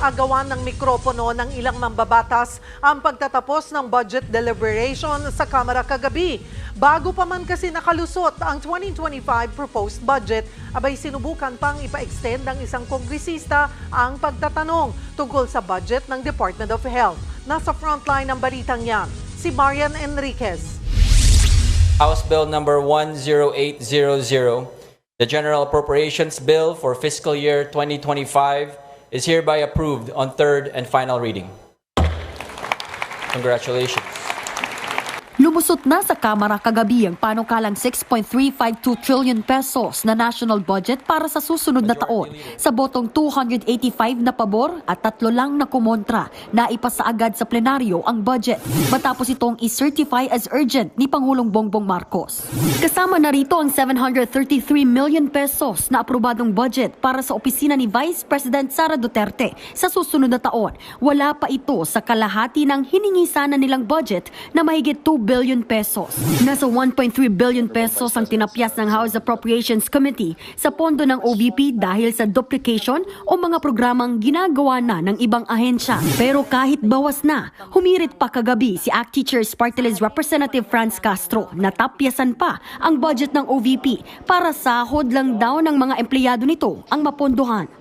inaagawan ng mikropono ng ilang mambabatas ang pagtatapos ng budget deliberation sa Kamara kagabi. Bago pa man kasi nakalusot ang 2025 proposed budget, abay sinubukan pang ipa-extend ng isang kongresista ang pagtatanong tungkol sa budget ng Department of Health. Nasa frontline ng balitang yan, si Marian Enriquez. House Bill number 10800, the General Appropriations Bill for fiscal year 2025 is hereby approved on third and final reading. Congratulations. Lumusot na sa Kamara kagabi ang panukalang 6.352 trillion pesos na national budget para sa susunod na taon sa botong 285 na pabor at 3 lang na kumontra na ipasa agad sa plenaryo ang budget matapos itong i-certify as urgent ni Pangulong Bongbong Marcos. Kasama na rito ang 733 million pesos na aprobadong budget para sa opisina ni Vice President Sara Duterte sa susunod na taon. Wala pa ito sa kalahati ng hiningi sana nilang budget na mahigit 2 billion pesos. Nasa 1.3 billion pesos ang tinapyas ng House Appropriations Committee sa pondo ng OVP dahil sa duplication o mga programang ginagawa na ng ibang ahensya. Pero kahit bawas na, humirit pa kagabi si ACT Teachers Party List Representative Franz Castro na tapyasan pa ang budget ng OVP para sahod lang daw ng mga empleyado nito ang mapondohan.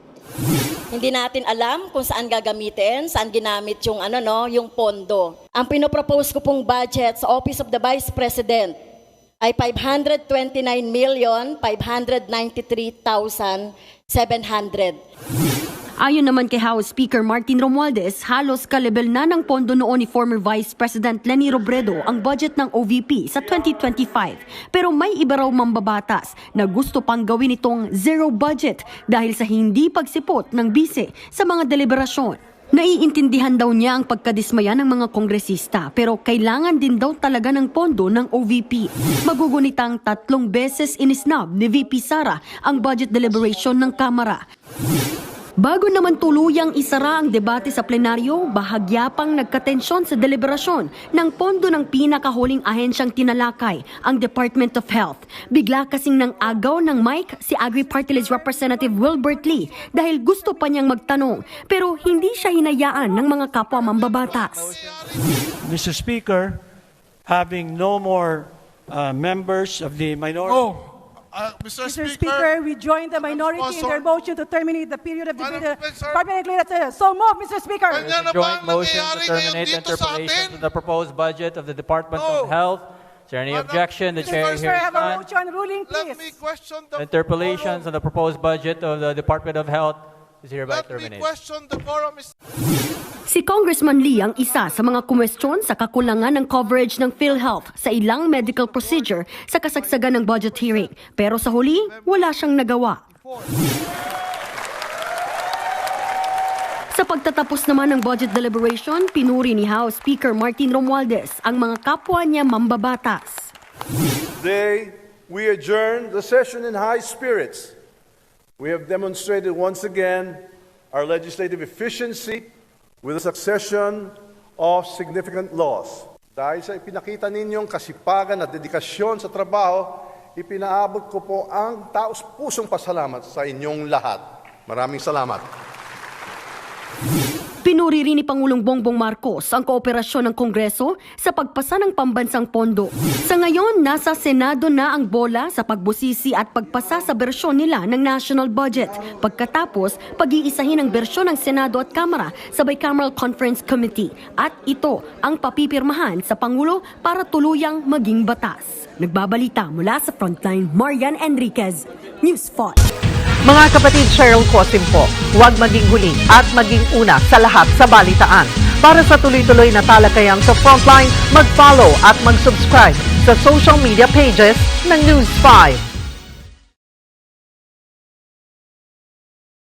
Hindi natin alam kung saan gagamitin, saan ginamit yung yung pondo. Ang pinopropose ko pong budget sa Office of the Vice President ay 529,593,700. Ayon naman kay House Speaker Martin Romualdez, halos kalebel na ng pondo noon ni former Vice President Leni Robredo ang budget ng OVP sa 2025. Pero may iba raw mambabatas na gusto pang gawin itong zero budget dahil sa hindi pagsipot ng bise sa mga deliberasyon. Naiintindihan daw niya ang pagkadismaya ng mga kongresista pero kailangan din daw talaga ng pondo ng OVP. Magugunitang 3 beses inisnab ni VP Sara ang budget deliberation ng Kamara. Bago naman tuluyang isara ang debate sa plenaryo, bahagya pang nagkatensyon sa deliberasyon ng pondo ng pinakahuling ahensyang tinalakay, ang Department of Health. Bigla kasing nang agaw ng mic si Agri-Party List Representative Wilbert Lee dahil gusto pa niyang magtanong pero hindi siya hinayaan ng mga kapwa mambabatas. Mr. Speaker, having no more members of the minority... Mr. Speaker, we join the minority in their motion to terminate the period of debate. So move, Mr. Speaker. There's a joint motion to terminate the interpellation of the proposed budget of the Department of Health. Is there any objection? The chair Mr. Speaker, hears have a none. motion ruling, The please. interpellations on the proposed budget of the Department of Health is hereby terminated. Si Congressman Lee ang isa sa mga kumwestiyon sa kakulangan ng coverage ng PhilHealth sa ilang medical procedure sa kasagsagan ng budget hearing. Pero sa huli, wala siyang nagawa. Sa pagtatapos naman ng budget deliberation, pinuri ni House Speaker Martin Romualdez ang mga kapwa niya mambabatas. Today, we adjourn the session in high spirits. We have demonstrated once again our legislative efficiency with a succession of significant laws. Dahil sa ipinakita ninyong kasipagan at dedikasyon sa trabaho, ipinaabot ko po ang taos-pusong pasalamat sa inyong lahat. Maraming salamat. Pinuri rin ni Pangulong Bongbong Marcos ang kooperasyon ng Kongreso sa pagpasa ng pambansang pondo. Sa ngayon, nasa Senado na ang bola sa pagbusisi at pagpasa sa bersyon nila ng national budget. Pagkatapos, pag-iisahin ang bersyon ng Senado at Kamara sa Bicameral Conference Committee. At ito ang papipirmahan sa Pangulo para tuluyang maging batas. Nagbabalita mula sa Frontline, Marian Enriquez, News 5. Mga kapatid, Cheryl Cosim po, huwag maging huli at maging una sa lahat sa balitaan. Para sa tuloy-tuloy na talakayan sa Frontline, mag-follow at mag-subscribe sa social media pages ng News 5.